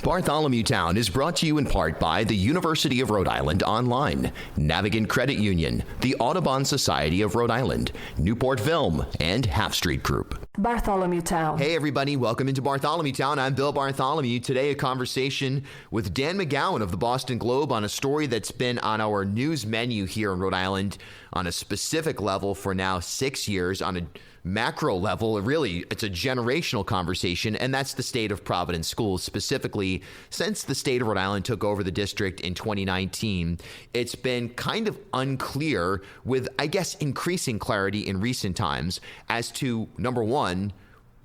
Bartholomew Town is brought to you in part by the University of Rhode Island Online, Navigant Credit Union, the Audubon Society of Rhode Island, Newport Film, and Half Street Group. Bartholomew Town. Hey everybody, welcome into Bartholomew Town. I'm Bill Bartholomew. Today a conversation with Dan McGowan of the Boston Globe on a story that's been on our news menu here in Rhode Island on a specific level for now 6 years. On a macro level, really, it's a generational conversation, and that's the state of Providence schools. Specifically, since the state of Rhode Island took over the district in 2019, it's been kind of unclear, with, I guess, increasing clarity in recent times as to, number one,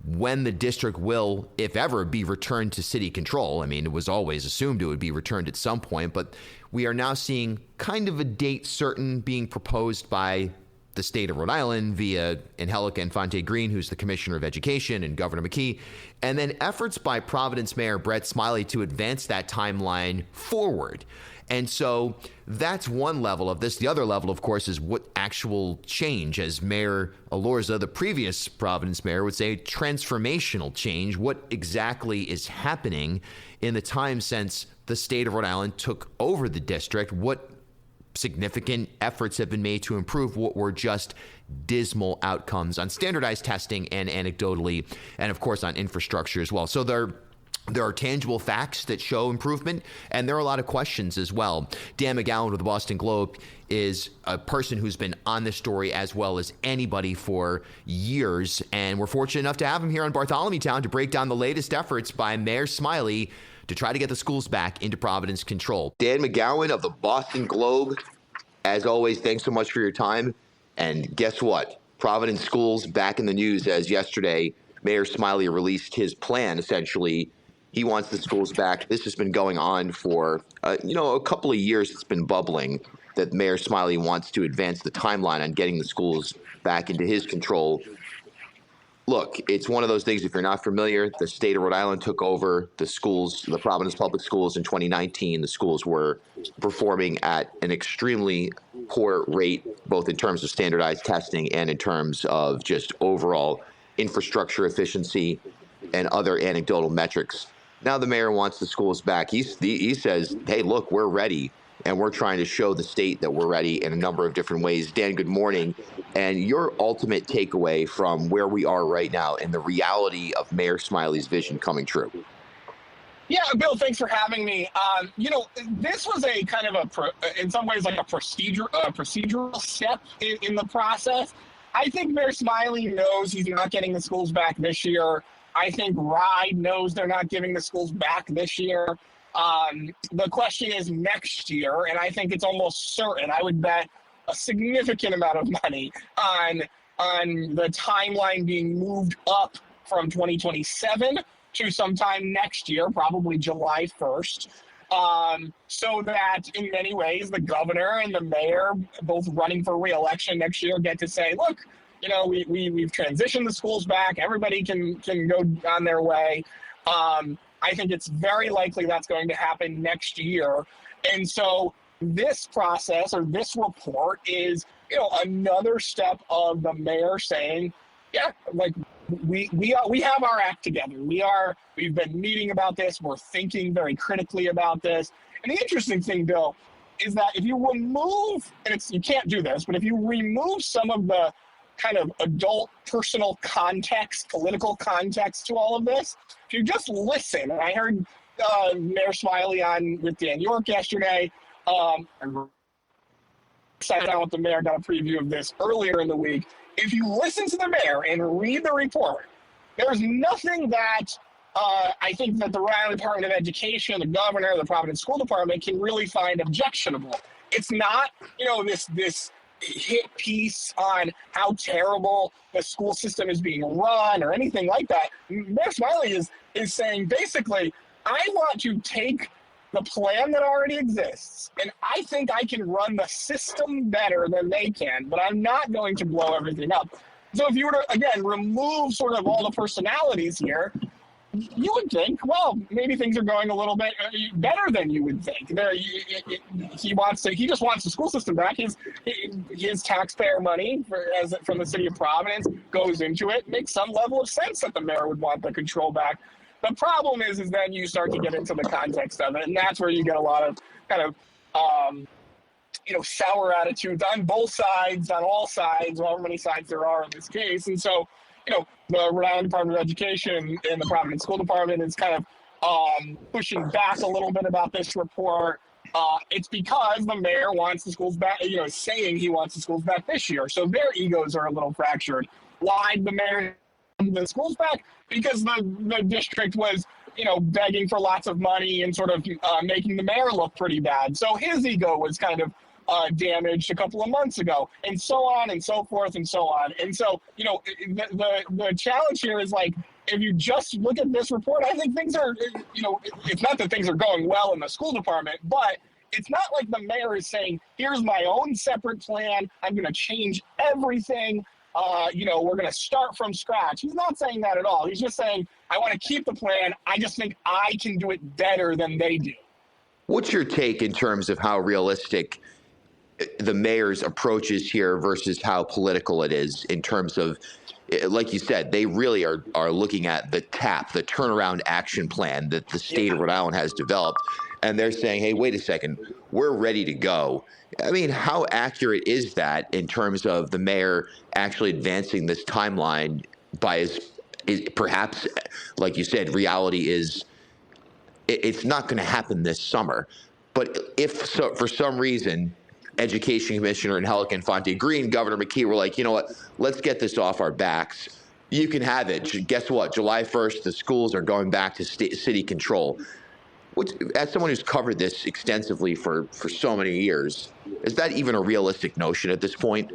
when the district will, if ever, be returned to city control. I mean, it was always assumed it would be returned at some point, but we are now seeing kind of a date certain being proposed by the state of Rhode Island via Angelica Infante-Green, who's the Commissioner of Education, and Governor McKee, and then efforts by Providence Mayor Brett Smiley to advance that timeline forward. And so that's one level of this. The other level, of course, is what actual change, as Mayor Alorza, the previous Providence mayor, would say, transformational change. What exactly is happening in the time since the state of Rhode Island took over the district? What significant efforts have been made to improve what were just dismal outcomes on standardized testing and anecdotally, and of course on infrastructure as well. So there are tangible facts that show improvement, and there are a lot of questions as well. Dan McGowan with the Boston Globe is a person who's been on this story as well as anybody for years, and we're fortunate enough to have him here on Bartholomew Town to break down the latest efforts by Mayor Smiley to try to get the schools back into Providence control. Dan McGowan of the Boston Globe, as always, thanks so much for your time. And guess what? Providence schools back in the news as yesterday, Mayor Smiley released his plan, essentially. He wants the schools back. This has been going on for, a couple of years. It's been bubbling that Mayor Smiley wants to advance the timeline on getting the schools back into his control. Look, it's one of those things, if you're not familiar, the state of Rhode Island took over the schools, the Providence Public Schools in 2019. The schools were performing at an extremely poor rate, both in terms of standardized testing and in terms of just overall infrastructure efficiency and other anecdotal metrics. Now the mayor wants the schools back. He says, hey, look, we're ready. And we're trying to show the state that we're ready in a number of different ways. Dan, good morning. And your ultimate takeaway from where we are right now and the reality of Mayor Smiley's vision coming true. Yeah, Bill, thanks for having me. This was a kind of in some ways, like a procedural step in the process. I think Mayor Smiley knows he's not getting the schools back this year. I think RIDE knows they're not giving the schools back this year. The question is next year, and I think it's almost certain. I would bet a significant amount of money on the timeline being moved up from 2027 to sometime next year, probably July 1st, so that in many ways the governor and the mayor, both running for re-election next year, get to say, look, we've transitioned the schools back. Everybody can go on their way. I think it's very likely that's going to happen next year. And so this process or this report is, another step of the mayor saying, yeah, like we have our act together. We've been meeting about this. We're thinking very critically about this. And the interesting thing, Bill, is that if you remove, and you can't do this, but if you remove some of the kind of adult personal context, political context to all of this, if you just listen, and I heard Mayor Smiley on with Dan York yesterday, and sat down with the mayor, got a preview of this earlier in the week. If you listen to the mayor and read the report, there's nothing that I think that the Rhode Island Department of Education, the governor, the Providence School Department can really find objectionable. It's not, this hit piece on how terrible the school system is being run or anything like that. Mayor Smiley is saying, basically, I want to take the plan that already exists, and I think I can run the system better than they can, but I'm not going to blow everything up. So if you were to, again, remove sort of all the personalities here, you would think, well, maybe things are going a little bit better than you would think. He just wants the school system back. His taxpayer money from the city of Providence goes into it. Makes some level of sense that the mayor would want the control back. The problem is then you start to get into the context of it, and that's where you get a lot of kind of, sour attitudes on both sides, on all sides, however many sides there are in this case. And so, the Rhode Island Department of Education and the Providence School Department is kind of pushing back a little bit about this report. It's because the mayor wants the schools back, saying he wants the schools back this year. So their egos are a little fractured. Why the mayor wanted the schools back? Because the district was, begging for lots of money and sort of making the mayor look pretty bad. So his ego was kind of damaged a couple of months ago, and so on and so forth and so on. And so, the challenge here is like, if you just look at this report, I think things are, it's not that things are going well in the school department, but it's not like the mayor is saying, here's my own separate plan. I'm going to change everything. We're going to start from scratch. He's not saying that at all. He's just saying, I want to keep the plan. I just think I can do it better than they do. What's your take in terms of how realistic the mayor's approach is here versus how political it is in terms of, like you said, they really are looking at the turnaround action plan that the state of Rhode Island has developed. And they're saying, hey, wait a second, we're ready to go. I mean, how accurate is that in terms of the mayor actually advancing this timeline by perhaps, like you said, reality is it's not going to happen this summer. But if so, for some reason, Education Commissioner and Helican Fonte Green, Governor McKee were like, you know what, let's get this off our backs. You can have it. Guess what? July 1st, the schools are going back to city control. As someone who's covered this extensively for so many years, is that even a realistic notion at this point?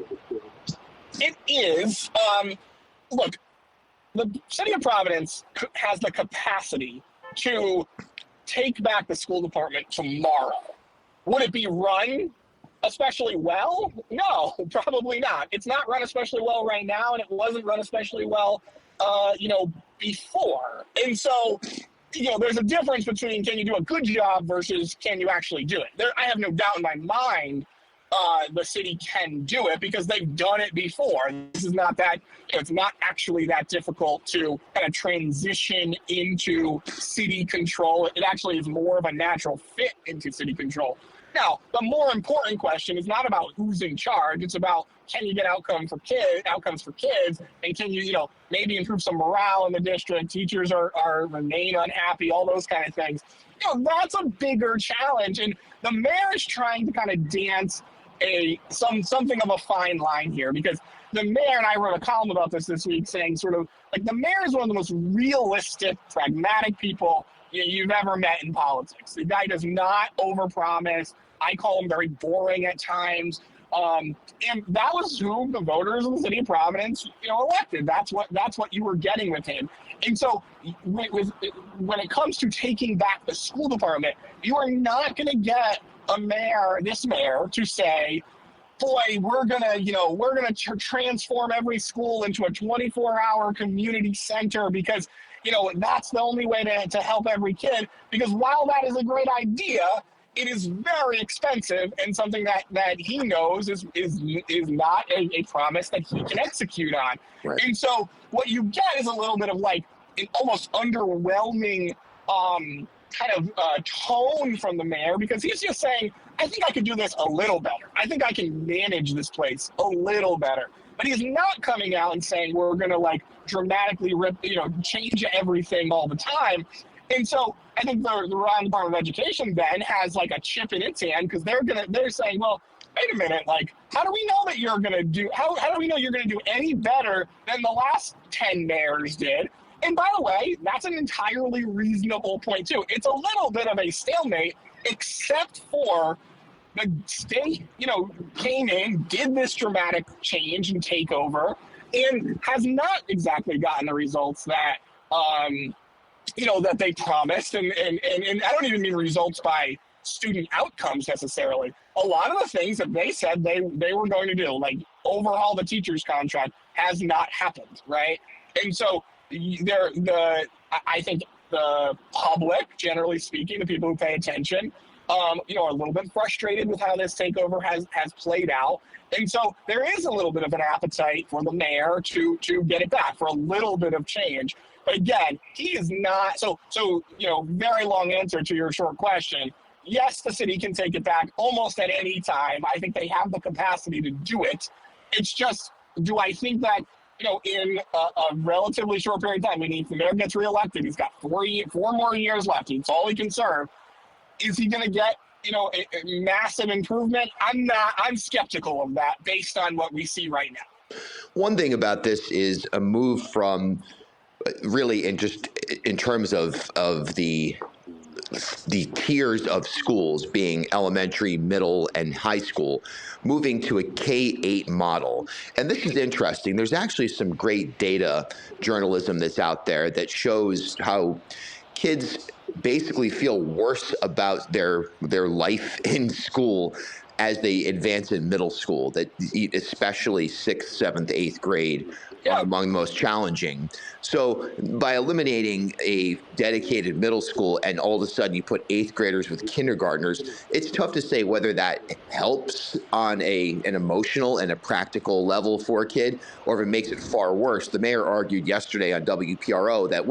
It is. Look, the city of Providence has the capacity to take back the school department tomorrow. Would it be run especially well? No, probably not. It's not run especially well right now, and it wasn't run especially well, before. And so, there's a difference between can you do a good job versus can you actually do it. I have no doubt in my mind the city can do it because they've done it before. This is not that, it's not actually that difficult to kind of transition into city control. It actually is more of a natural fit into city control. Now, the more important question is not about who's in charge. It's about, can you get outcomes for kids, and can you, maybe improve some morale in the district? Teachers remain unhappy, all those kind of things. That's a bigger challenge, and the mayor is trying to kind of dance something of a fine line here, because the mayor, and I wrote a column about this week, saying sort of like the mayor is one of the most realistic, pragmatic people you've ever met in politics. The guy does not overpromise. I call him very boring at times. And that was who the voters of the city of Providence, elected. That's what you were getting with him. And so when it comes to taking back the school department, you are not going to get this mayor to say, boy, we're gonna transform every school into a 24-hour community center because that's the only way to help every kid. Because while that is a great idea, it is very expensive and something that he knows is not a promise that he can execute on. Right. And so what you get is a little bit of like an almost underwhelming kind of tone from the mayor, because he's just saying, I think I could do this a little better. I think I can manage this place a little better. But he's not coming out and saying we're going to like dramatically change everything all the time. And so I think the Rhode Island Department of Education then has like a chip in its hand, because they're saying, well, wait a minute, like, how do we know that you're going to do any better than the last 10 mayors did? And by the way, that's an entirely reasonable point too. It's a little bit of a stalemate, except for the state, came in, did this dramatic change and takeover, and has not exactly gotten the results that, that they promised. And I don't even mean results by student outcomes necessarily. A lot of the things that they said they were going to do, like overhaul the teacher's contract, has not happened, right? And so I think the public, generally speaking, the people who pay attention, are a little bit frustrated with how this takeover has played out. And so there is a little bit of an appetite for the mayor to get it back, for a little bit of change. But again, he is not. So very long answer to your short question. Yes, the city can take it back almost at any time. I think they have the capacity to do it. It's just, do I think that, in a relatively short period of time, meaning if the mayor gets reelected, he's got 4 more years left. It's all he can serve. Is he going to get, a massive improvement? I'm skeptical of that based on what we see right now. One thing about this is a move from really in terms of the tiers of schools being elementary, middle, and high school, moving to a K-8 model. And this is interesting. There's actually some great data journalism that's out there that shows how kids basically feel worse about their life in school as they advance in middle school, that especially 6th, 7th, 8th grade are among the most challenging. So by eliminating a dedicated middle school and all of a sudden you put 8th graders with kindergartners, it's tough to say whether that helps on an emotional and a practical level for a kid, or if it makes it far worse. The mayor argued yesterday on WPRO that,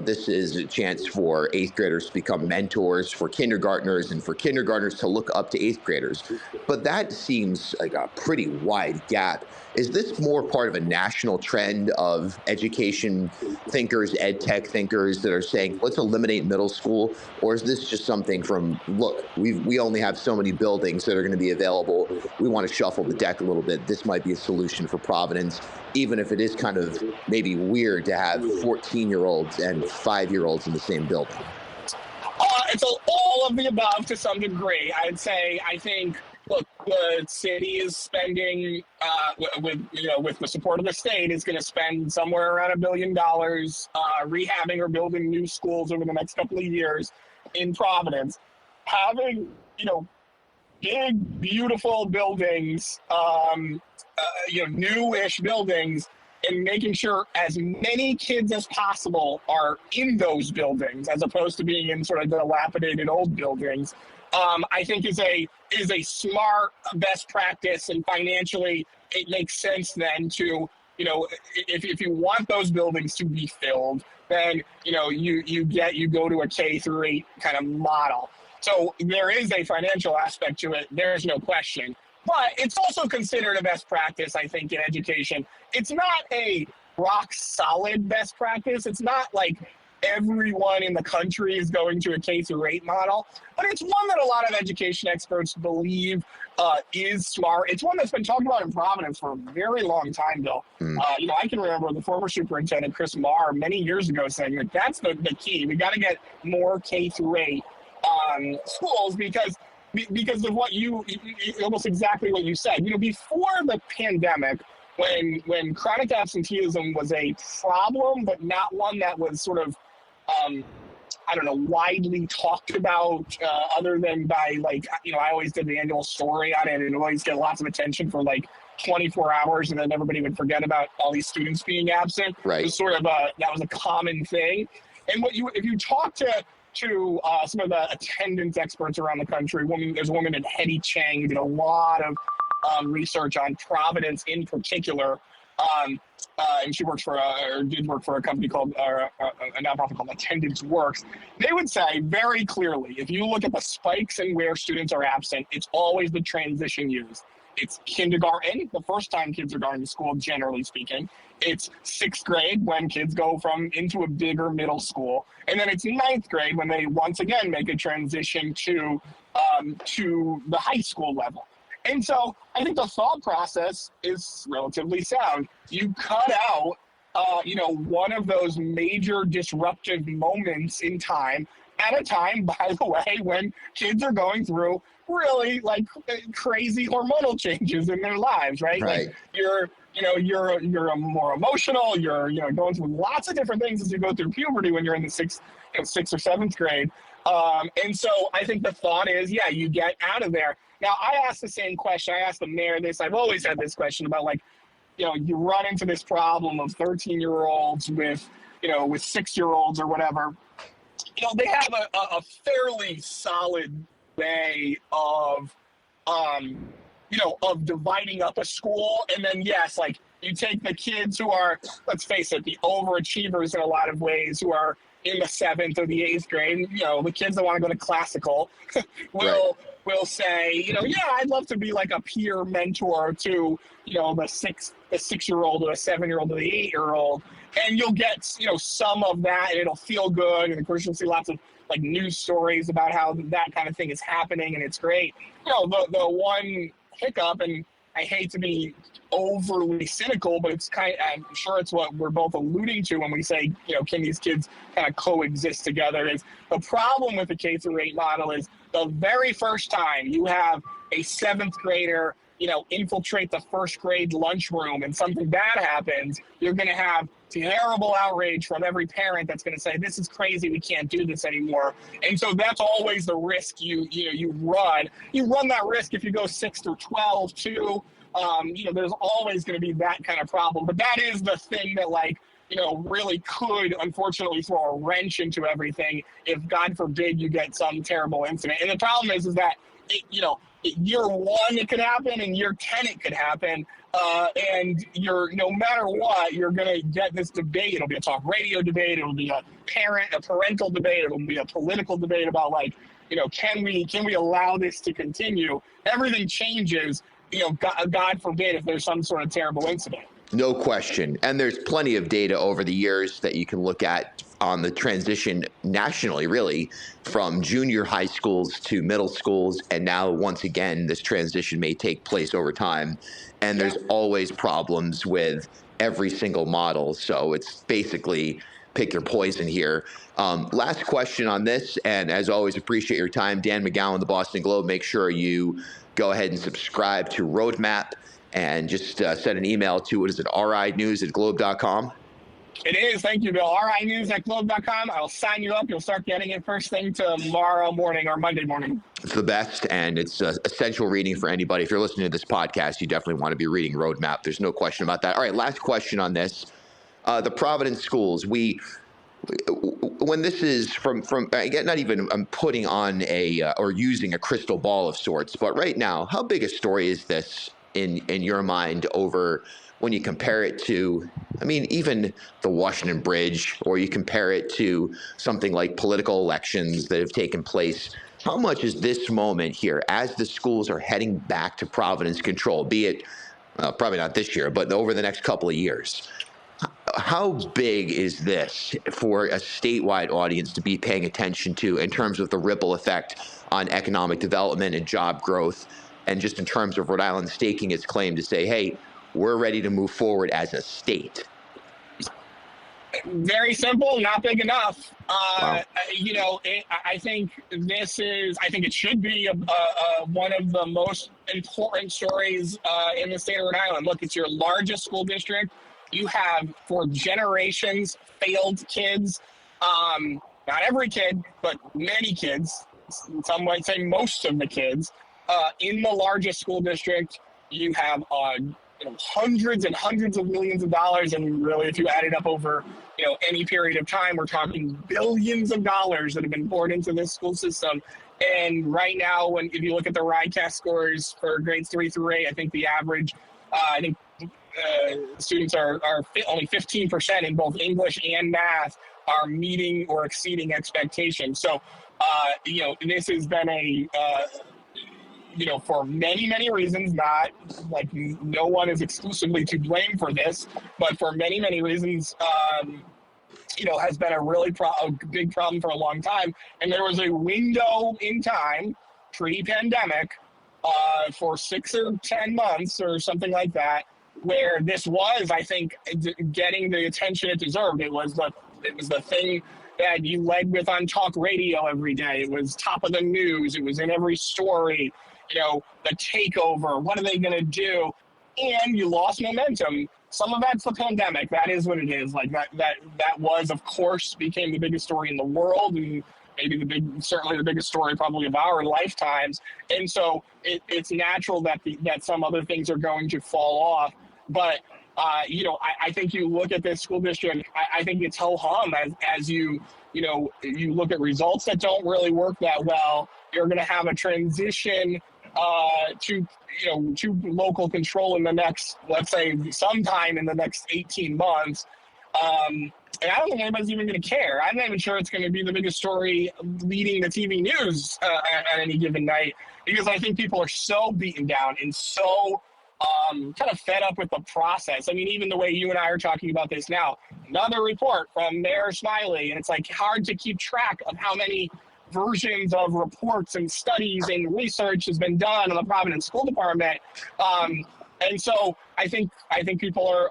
this is a chance for 8th graders to become mentors for kindergartners and for kindergartners to look up to 8th graders. But that seems like a pretty wide gap. Is this more part of a national trend of education thinkers, ed tech thinkers that are saying, let's eliminate middle school? Or is this just something from, look, we only have so many buildings that are going to be available. We want to shuffle the deck a little bit. This might be a solution for Providence, even if it is kind of maybe weird to have 14-year-olds and 5-year-olds in the same building? It's all of the above to some degree. I think, look, the city is spending, with the support of the state, is going to spend somewhere around $1 billion rehabbing or building new schools over the next couple of years in Providence. Having, big, beautiful buildings, newish buildings, and making sure as many kids as possible are in those buildings as opposed to being in sort of dilapidated old buildings, I think is a smart best practice, and financially it makes sense then to, if you want those buildings to be filled, then, you go to a K through 8 kind of model. So there is a financial aspect to it. There's no question. But it's also considered a best practice, I think, in education. It's not a rock solid best practice. It's not like everyone in the country is going to a K through 8 model, but it's one that a lot of education experts believe is smart. It's one that's been talked about in Providence for a very long time, Bill. I can remember the former superintendent, Chris Marr, many years ago saying that that's the key. We got to get more K through 8 schools because of what almost exactly what you said. Before the pandemic, when chronic absenteeism was a problem, but not one that was sort of, widely talked about, other than by I always did the annual story on it and always get lots of attention for 24 hours, and then everybody would forget about all these students being absent. Right. It was sort of that was a common thing. And if you talk to some of the attendance experts around the country, there's a woman named Hetty Chang who did a lot of research on Providence in particular, and she did work for a company called a nonprofit called Attendance Works. They would say very clearly, if you look at the spikes in where students are absent, it's always the transition years. It's kindergarten, the first time kids are going to school, generally speaking. It's 6th grade when kids go into a bigger middle school. And then it's 9th grade when they once again make a transition to the high school level. And so I think the thought process is relatively sound. You cut out, one of those major disruptive moments in time at a time, by the way, when kids are going through really crazy hormonal changes in their lives, right? Right. You're more emotional. You're going through lots of different things as you go through puberty when you're in the 6th or 7th grade. And so I think the thought is, you get out of there. Now, I asked the same question. I asked the mayor this. I've always had this question about you run into this problem of 13-year-olds with 6-year-olds or whatever. They have a fairly solid way of dividing up a school. And then, yes, You take the kids who are, let's face it, the overachievers in a lot of ways, who are in the 7th or the 8th grade. You know, the kids that want to go to classical will say, you know, yeah, I'd love to be like a peer mentor to, you know, the 6-year-old or the 7-year-old or the 8-year-old. And you'll get, you know, some of that, and it'll feel good. And of course, you'll see lots of like news stories about how that kind of thing is happening, and it's great. You know, the one hiccup, and I hate to be overly cynical, but I'm sure it's what we're both alluding to when we say, you know, can these kids kind of coexist together, is the problem with the K-8 model is the very first time you have a 7th grader, you know, infiltrate the 1st grade lunchroom and something bad happens, you're going to have terrible outrage from every parent that's going to say, this is crazy, we can't do this anymore. And so that's always the risk you run. You run that risk if you go 6 through 12 too. You know, there's always going to be that kind of problem. But that is the thing that, like, you know, really could unfortunately throw a wrench into everything if, God forbid, you get some terrible incident. And the problem is that, year 1 it could happen, and year 10 it could happen. And no matter what, you're going to get this debate. It'll be a talk radio debate. It'll be a parental debate. It'll be a political debate about, like, you know, can we allow this to continue? Everything changes, you know, God forbid if there's some sort of terrible incident. No question. And there's plenty of data over the years that you can look at on the transition nationally, really, from junior high schools to middle schools. And now, once again, this transition may take place over time. And there's always problems with every single model. So it's basically pick your poison here. Last question on this, and as always, appreciate your time. Dan McGowan, the Boston Globe. Make sure you go ahead and subscribe to Roadmap, and just send an email to, what is it, rinews@globe.com? It is. Thank you, Bill. rinews@globe.com. I'll sign you up. You'll start getting it first thing tomorrow morning or Monday morning. It's the best, and it's essential reading for anybody. If you're listening to this podcast, you definitely want to be reading Roadmap. There's no question about that. All right, last question on this. The Providence schools, when this is from again, not even I'm putting on or using a crystal ball of sorts, but right now, how big a story is this in your mind over when you compare it to, I mean, even the Washington Bridge, or you compare it to something like political elections that have taken place? How much is this moment here, as the schools are heading back to Providence control, be it probably not this year, but over the next couple of years? How big is this for a statewide audience to be paying attention to in terms of the ripple effect on economic development and job growth, and just in terms of Rhode Island staking its claim to say, hey, we're ready to move forward as a state? Very simple, not big enough. Wow. I think it should be one of the most important stories in the state of Rhode Island. Look, it's your largest school district. You have, for generations, failed kids. Not every kid, but many kids. Some might say most of the kids. In the largest school district, you have hundreds and hundreds of millions of dollars, and really, if you add it up over any period of time, we're talking billions of dollars that have been poured into this school system. And right now, if you look at the RICAS scores for grades 3 through 8, I think the average, students are only 15% in both English and math are meeting or exceeding expectations. So, this has been for many, many reasons, not like no one is exclusively to blame for this, but for many, many reasons, has been a really big problem for a long time. And there was a window in time pre-pandemic for 6 or 10 months or something like that, where this was, I think, getting the attention it deserved. It was the thing that you led with on talk radio every day. It was top of the news. It was in every story. The takeover. What are they going to do? And you lost momentum. Some of that's the pandemic. That is what it is. Like that was, of course, became the biggest story in the world, and maybe certainly the biggest story probably of our lifetimes. And so it's natural that some other things are going to fall off. But I think you look at this school district. I think it's ho-hum as you look at results that don't really work that well. You're going to have a transition to local control in the next, let's say, sometime in the next 18 months. And I don't think anybody's even going to care. I'm not even sure it's going to be the biggest story leading the TV news at any given night, because I think people are so beaten down and so kind of fed up with the process. I mean, even the way you and I are talking about this now, another report from Mayor Smiley, and it's like hard to keep track of how many versions of reports and studies and research has been done on the Providence School Department. And so I think people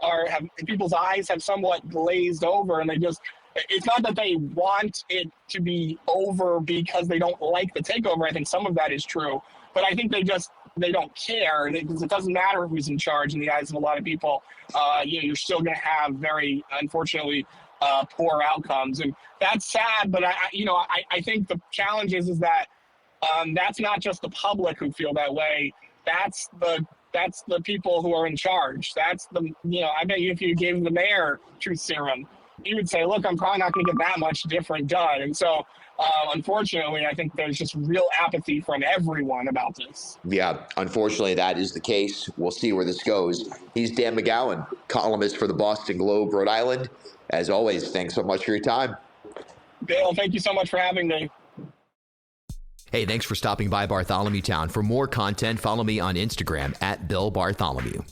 people's eyes have somewhat glazed over, and it's not that they want it to be over because they don't like the takeover. I think some of that is true, but I think they don't care, because it doesn't matter who's in charge in the eyes of a lot of people. You're still going to have very, unfortunately, poor outcomes, and that's sad. But I think the challenge is that that's not just the public who feel that way. That's the people who are in charge. That's I bet you if you gave the mayor truth serum, he would say, look, I'm probably not going to get that much different done. And so, unfortunately, I think there's just real apathy from everyone about this. Yeah, unfortunately, that is the case. We'll see where this goes. He's Dan McGowan, columnist for the Boston Globe, Rhode Island. As always, thanks so much for your time. Bill, thank you so much for having me. Hey, thanks for stopping by Bartholomew Town. For more content, follow me on Instagram @Bill Bartholomew.